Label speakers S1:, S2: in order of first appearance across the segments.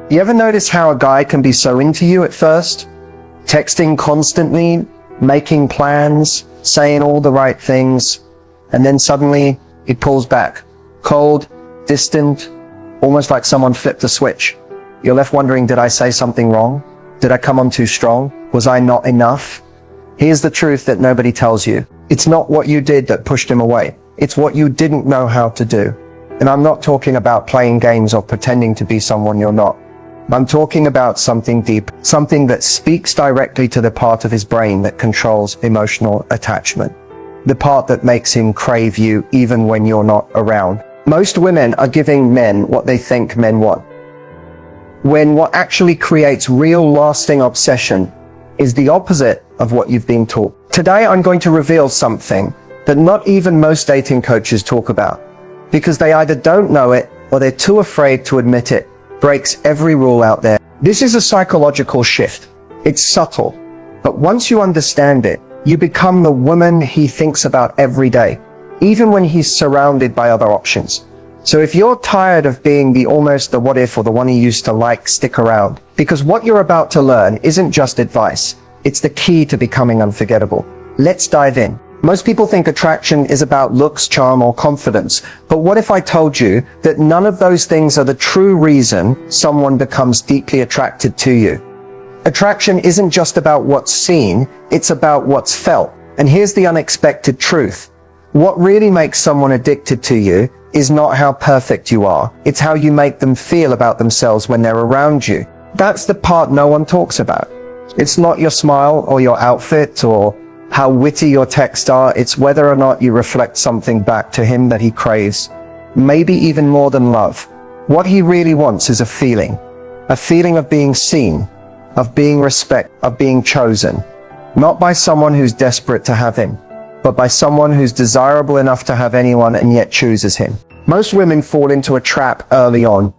S1: You ever notice how a guy can be so into you at first? Texting constantly, making plans, saying all the right things, and then suddenly he pulls back. Cold, distant, almost like someone flipped a switch. You're left wondering, did I say something wrong? Did I come on too strong? Was I not enough? Here's the truth that nobody tells you. It's not what you did that pushed him away. It's what you didn't know how to do. And I'm not talking about playing games or pretending to be someone you're not. I'm talking about something deep, something that speaks directly to the part of his brain that controls emotional attachment. The part that makes him crave you even when you're not around. Most women are giving men what they think men want, when what actually creates real lasting obsession is the opposite of what you've been taught. Today I'm going to reveal something that not even most dating coaches talk about, because they either don't know it or they're too afraid to admit it. Breaks every rule out there. This is a psychological shift. It's subtle, but once you understand it, you become the woman he thinks about every day, even when he's surrounded by other options. So if you're tired of being the almost the what if or the one he used to like, stick around, because what you're about to learn isn't just advice, it's the key to becoming unforgettable. Let's dive in. Most people think attraction is about looks, charm, or confidence. But what if I told you that none of those things are the true reason someone becomes deeply attracted to you? Attraction isn't just about what's seen, it's about what's felt. And here's the unexpected truth. What really makes someone addicted to you is not how perfect you are. It's how you make them feel about themselves when they're around you. That's the part no one talks about. It's not your smile or your outfit or how witty your texts are. It's whether or not you reflect something back to him that he craves, maybe even more than love. What he really wants is a feeling of being seen, of being respected, of being chosen, not by someone who's desperate to have him, but by someone who's desirable enough to have anyone and yet chooses him. Most women fall into a trap early on.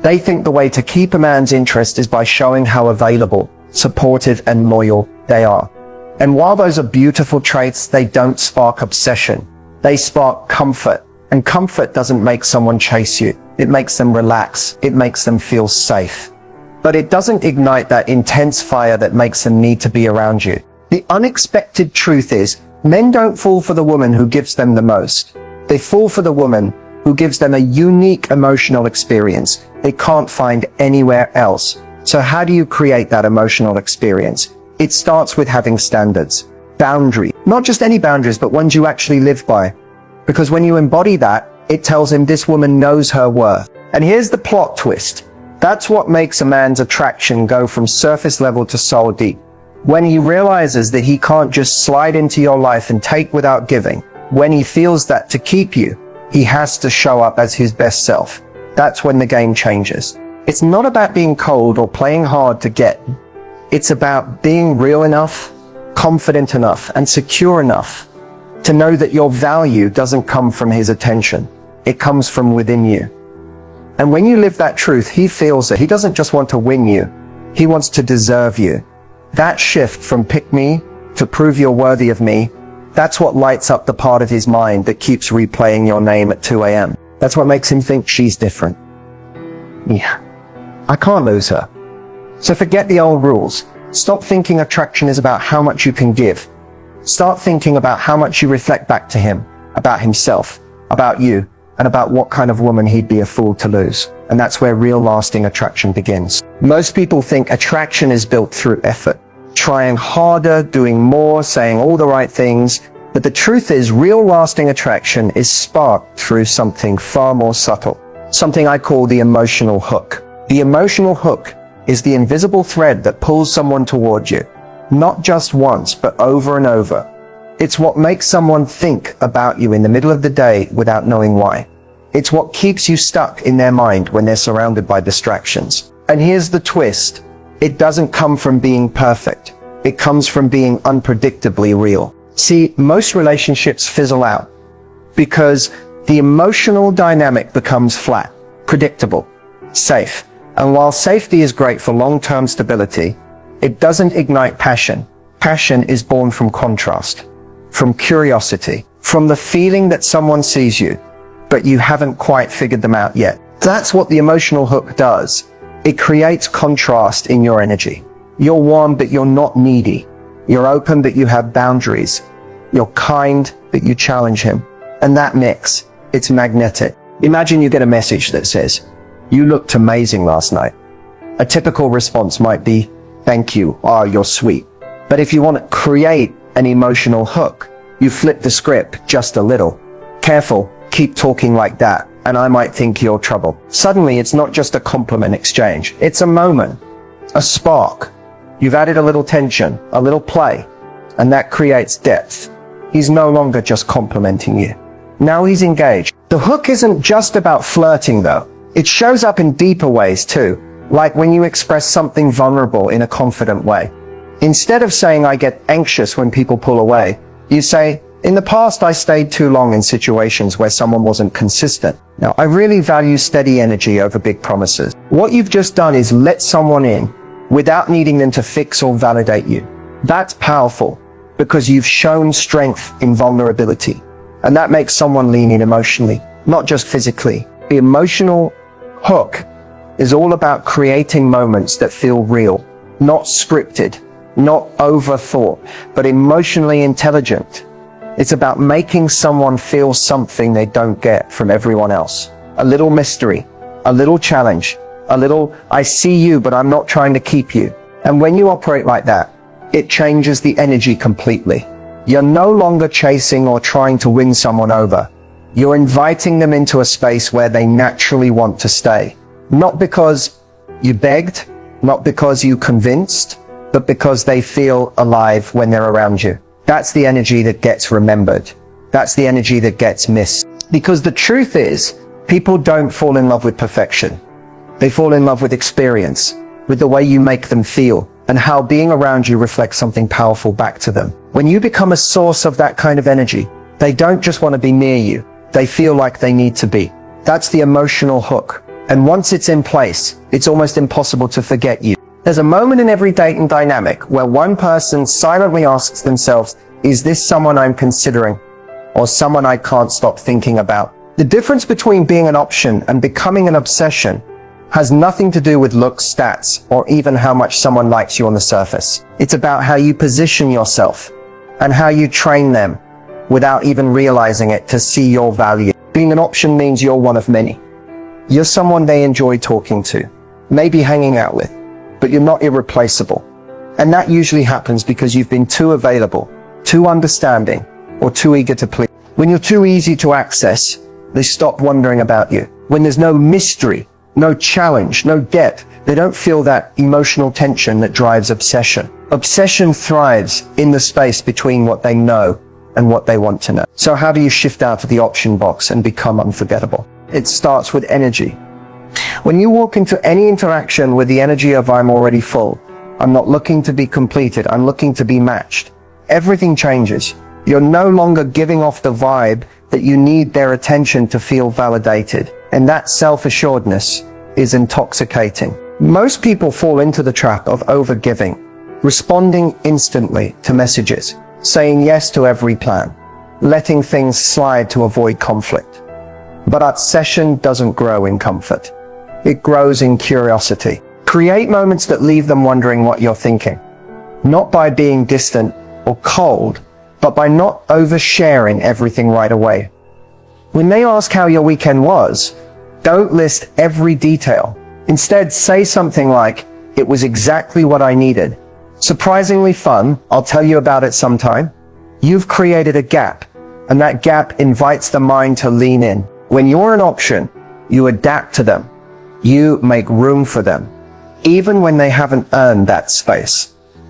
S1: They think the way to keep a man's interest is by showing how available, supportive, and loyal they are. And while those are beautiful traits, they don't spark obsession. They spark comfort. And comfort doesn't make someone chase you. It makes them relax. It makes them feel safe. But it doesn't ignite that intense fire that makes them need to be around you. The unexpected truth is, men don't fall for the woman who gives them the most. They fall for the woman who gives them a unique emotional experience they can't find anywhere else. So how do you create that emotional experience? It starts with having standards, boundaries, not just any boundaries, but ones you actually live by. Because when you embody that, it tells him this woman knows her worth. And here's the plot twist. That's what makes a man's attraction go from surface level to soul deep. When he realizes that he can't just slide into your life and take without giving, when he feels that to keep you, he has to show up as his best self. That's when the game changes. It's not about being cold or playing hard to get. It's about being real enough, confident enough, and secure enough to know that your value doesn't come from his attention. It comes from within you. And when you live that truth, he feels that he doesn't just want to win you. He wants to deserve you. That shift from pick me to prove you're worthy of me, that's what lights up the part of his mind that keeps replaying your name at 2 a.m. That's what makes him think she's different. Yeah, I can't lose her. So forget the old rules. Stop thinking attraction is about how much you can give. Start thinking about how much you reflect back to him, about himself, about you, and about what kind of woman he'd be a fool to lose. And that's where real lasting attraction begins. Most people think attraction is built through effort, trying harder, doing more, saying all the right things. But the truth is, real lasting attraction is sparked through something far more subtle. Something I call the emotional hook. The emotional hook is the invisible thread that pulls someone toward you, not just once, but over and over. It's what makes someone think about you in the middle of the day without knowing why. It's what keeps you stuck in their mind when they're surrounded by distractions. And here's the twist. It doesn't come from being perfect. It comes from being unpredictably real. See, most relationships fizzle out because the emotional dynamic becomes flat, predictable, safe. And while safety is great for long-term stability, it doesn't ignite passion. Passion is born from contrast, from curiosity, from the feeling that someone sees you, but you haven't quite figured them out yet. That's what the emotional hook does. It creates contrast in your energy. You're warm, but you're not needy. You're open, but you have boundaries. You're kind, but you challenge him. And that mix, it's magnetic. Imagine you get a message that says, "You looked amazing last night." A typical response might be, "Thank you. Oh, you're sweet." But if you want to create an emotional hook, you flip the script just a little. "Careful, keep talking like that, and I might think you're trouble." Suddenly, it's not just a compliment exchange. It's a moment, a spark. You've added a little tension, a little play, and that creates depth. He's no longer just complimenting you. Now he's engaged. The hook isn't just about flirting though. It shows up in deeper ways too, like when you express something vulnerable in a confident way. Instead of saying, "I get anxious when people pull away," you say, "In the past, I stayed too long in situations where someone wasn't consistent. Now, I really value steady energy over big promises." What you've just done is let someone in without needing them to fix or validate you. That's powerful because you've shown strength in vulnerability. And that makes someone lean in emotionally, not just physically. The emotional hook is all about creating moments that feel real, not scripted, not overthought, but emotionally intelligent. It's about making someone feel something they don't get from everyone else. A little mystery, a little challenge, a little, "I see you, but I'm not trying to keep you." And when you operate like that, it changes the energy completely. You're no longer chasing or trying to win someone over. You're inviting them into a space where they naturally want to stay. Not because you begged, not because you convinced, but because they feel alive when they're around you. That's the energy that gets remembered. That's the energy that gets missed. Because the truth is, people don't fall in love with perfection. They fall in love with experience, with the way you make them feel, and how being around you reflects something powerful back to them. When you become a source of that kind of energy, they don't just want to be near you. They feel like they need to be. That's the emotional hook. And once it's in place, it's almost impossible to forget you. There's a moment in every dating dynamic where one person silently asks themselves, "Is this someone I'm considering? Or someone I can't stop thinking about?" The difference between being an option and becoming an obsession has nothing to do with looks, stats, or even how much someone likes you on the surface. It's about how you position yourself and how you train them without even realizing it to see your value. Being an option means you're one of many. You're someone they enjoy talking to, maybe hanging out with, but you're not irreplaceable. And that usually happens because you've been too available, too understanding, or too eager to please. When you're too easy to access, they stop wondering about you. When there's no mystery, no challenge, no depth, they don't feel that emotional tension that drives obsession. Obsession thrives in the space between what they know and what they want to know. So how do you shift out of the option box and become unforgettable? It starts with energy. When you walk into any interaction with the energy of "I'm already full, I'm not looking to be completed, I'm looking to be matched," everything changes. You're no longer giving off the vibe that you need their attention to feel validated. And that self-assuredness is intoxicating. Most people fall into the trap of overgiving, responding instantly to messages, saying yes to every plan, letting things slide to avoid conflict. But obsession doesn't grow in comfort. It grows in curiosity. Create moments that leave them wondering what you're thinking, not by being distant or cold, but by not oversharing everything right away. When they ask how your weekend was, don't list every detail. Instead, say something like, "It was exactly what I needed. Surprisingly fun, I'll tell you about it sometime." You've created a gap, and that gap invites the mind to lean in. When you're an option, you adapt to them. You make room for them, even when they haven't earned that space.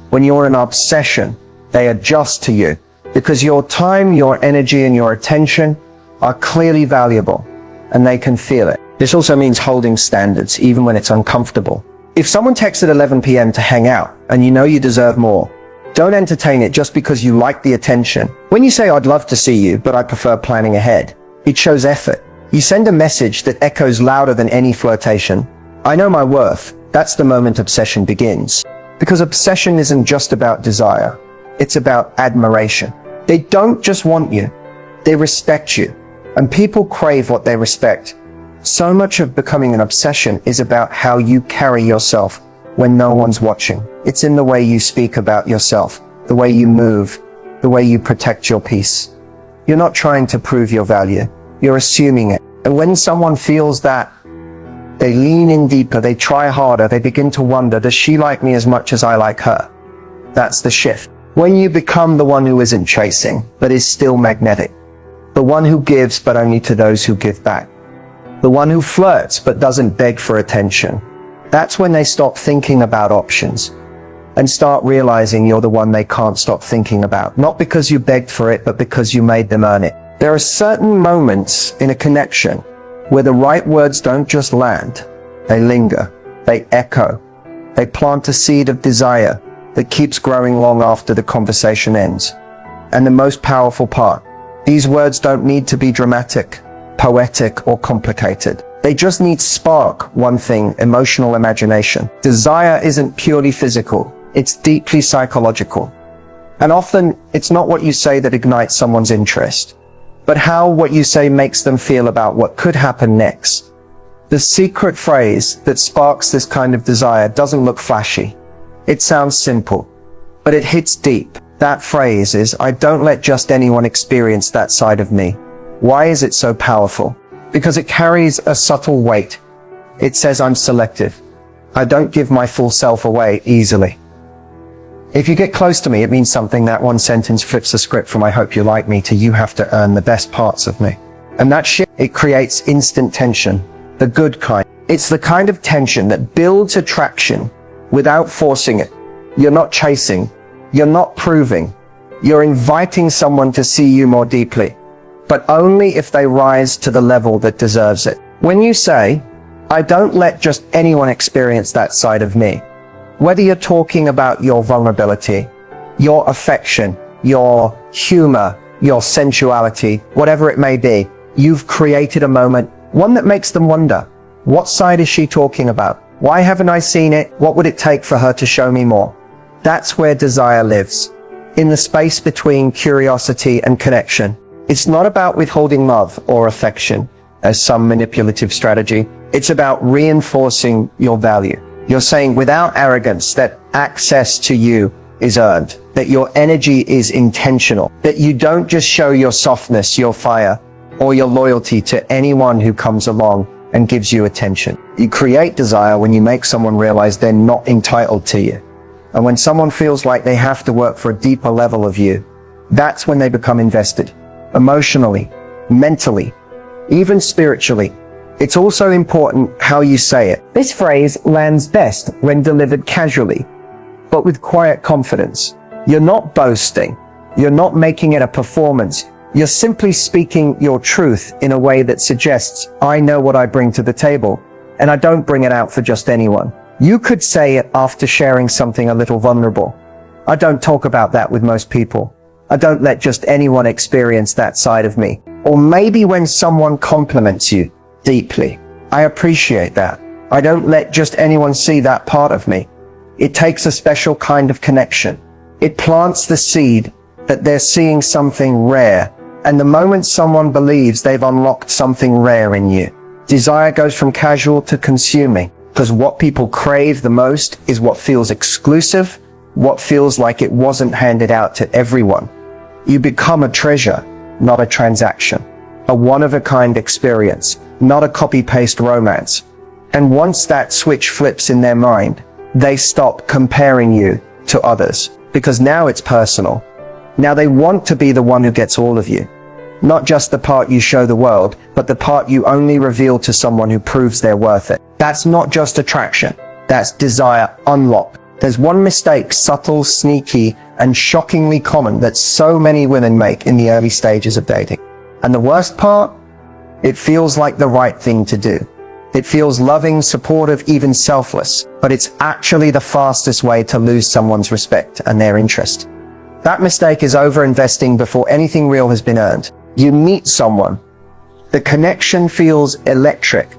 S1: When you're an obsession, they adjust to you, because your time, your energy, and your attention are clearly valuable, and they can feel it. This also means holding standards, even when it's uncomfortable. If someone texts at 11 p.m. to hang out, and you know you deserve more, don't entertain it just because you like the attention. When you say, "I'd love to see you, but I prefer planning ahead," it shows effort. You send a message that echoes louder than any flirtation. "I know my worth." That's the moment obsession begins. Because obsession isn't just about desire. It's about admiration. They don't just want you. They respect you. And people crave what they respect. So much of becoming an obsession is about how you carry yourself when no one's watching. It's in the way you speak about yourself, the way you move, the way you protect your peace. You're not trying to prove your value. You're assuming it. And when someone feels that, they lean in deeper, they try harder, they begin to wonder, does she like me as much as I like her? That's the shift. When you become the one who isn't chasing, but is still magnetic. The one who gives, but only to those who give back. The one who flirts, but doesn't beg for attention. That's when they stop thinking about options and start realizing you're the one they can't stop thinking about. Not because you begged for it, but because you made them earn it. There are certain moments in a connection where the right words don't just land. They linger. They echo. They plant a seed of desire that keeps growing long after the conversation ends. And the most powerful part, these words don't need to be dramatic, poetic, or complicated. They just need spark, one thing, emotional imagination. Desire isn't purely physical, it's deeply psychological. And often, it's not what you say that ignites someone's interest, but how what you say makes them feel about what could happen next. The secret phrase that sparks this kind of desire doesn't look flashy. It sounds simple, but it hits deep. That phrase is, I don't let just anyone experience that side of me. Why is it so powerful? Because it carries a subtle weight. It says I'm selective. I don't give my full self away easily. If you get close to me, it means something. That one sentence flips the script from I hope you like me to you have to earn the best parts of me. And that shit, it creates instant tension, the good kind. It's the kind of tension that builds attraction without forcing it. You're not chasing. You're not proving. You're inviting someone to see you more deeply, but only if they rise to the level that deserves it. When you say, I don't let just anyone experience that side of me, whether you're talking about your vulnerability, your affection, your humor, your sensuality, whatever it may be, you've created a moment, one that makes them wonder, what side is she talking about? Why haven't I seen it? What would it take for her to show me more? That's where desire lives, in the space between curiosity and connection. It's not about withholding love or affection as some manipulative strategy. It's about reinforcing your value. You're saying without arrogance that access to you is earned, that your energy is intentional, that you don't just show your softness, your fire, or your loyalty to anyone who comes along and gives you attention. You create desire when you make someone realize they're not entitled to you. And when someone feels like they have to work for a deeper level of you, that's when they become invested. Emotionally, mentally, even spiritually. It's also important how you say it. This phrase lands best when delivered casually, but with quiet confidence. You're not boasting. You're not making it a performance. You're simply speaking your truth in a way that suggests, I know what I bring to the table, and I don't bring it out for just anyone. You could say it after sharing something a little vulnerable. I don't talk about that with most people. I don't let just anyone experience that side of me. Or maybe when someone compliments you deeply. I appreciate that. I don't let just anyone see that part of me. It takes a special kind of connection. It plants the seed that they're seeing something rare. And the moment someone believes they've unlocked something rare in you, desire goes from casual to consuming. Because what people crave the most is what feels exclusive, what feels like it wasn't handed out to everyone. You become a treasure, not a transaction. A one-of-a-kind experience, not a copy-paste romance. And once that switch flips in their mind, they stop comparing you to others. Because now it's personal. Now they want to be the one who gets all of you. Not just the part you show the world, but the part you only reveal to someone who proves they're worth it. That's not just attraction. That's desire unlocked. There's one mistake, subtle, sneaky, and shockingly common that so many women make in the early stages of dating. And the worst part? It feels like the right thing to do. It feels loving, supportive, even selfless, but it's actually the fastest way to lose someone's respect and their interest. That mistake is over-investing before anything real has been earned. You meet someone. The connection feels electric.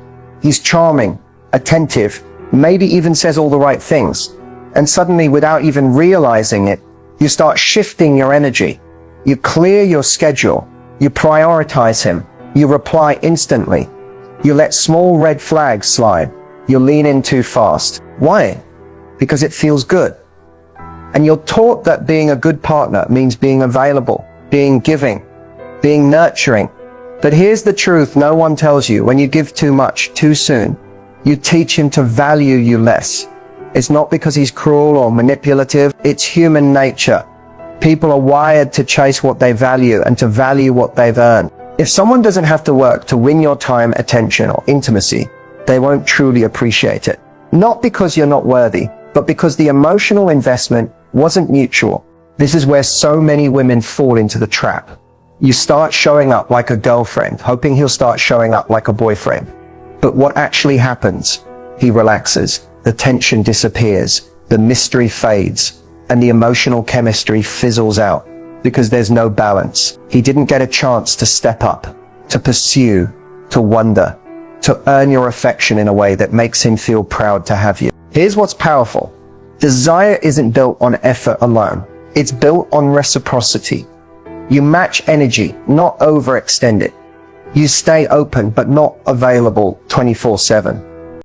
S1: He's charming, attentive, maybe even says all the right things. And suddenly, without even realizing it, you start shifting your energy. You clear your schedule. You prioritize him. You reply instantly. You let small red flags slide. You lean in too fast. Why? Because it feels good. And you're taught that being a good partner means being available, being giving, being nurturing. But here's the truth no one tells you. When you give too much, too soon, you teach him to value you less. It's not because he's cruel or manipulative. It's human nature. People are wired to chase what they value and to value what they've earned. If someone doesn't have to work to win your time, attention, or intimacy, they won't truly appreciate it. Not because you're not worthy, but because the emotional investment wasn't mutual. This is where so many women fall into the trap. You start showing up like a girlfriend, hoping he'll start showing up like a boyfriend. But what actually happens? He relaxes, the tension disappears, the mystery fades, and the emotional chemistry fizzles out because there's no balance. He didn't get a chance to step up, to pursue, to wonder, to earn your affection in a way that makes him feel proud to have you. Here's what's powerful. Desire isn't built on effort alone. It's built on reciprocity. You match energy, not overextend it. You stay open, but not available 24/7.